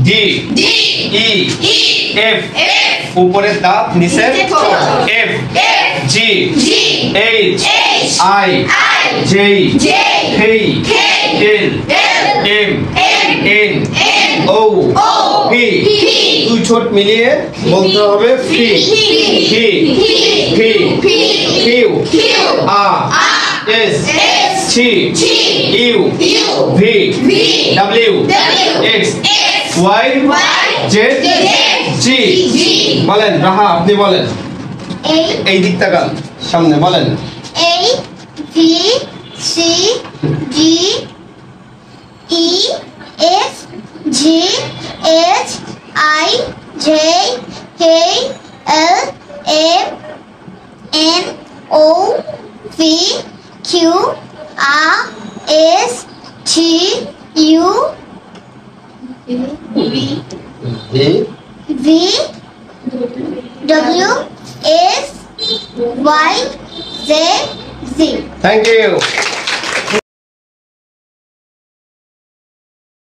D E F উপরের দাঁত নিচের F G H I J L M N O P দুই ঠোঁট মিলিয়ে বলতে হবে ফি ফি ফি Q R S T U V W X Y Z জি বলেন রাহা আপনি বলেন এই দিক তাকান সামনে বলেন A B C D E F G H I J K L M N O P Q R S T U V W X Y Z Z. Thank you.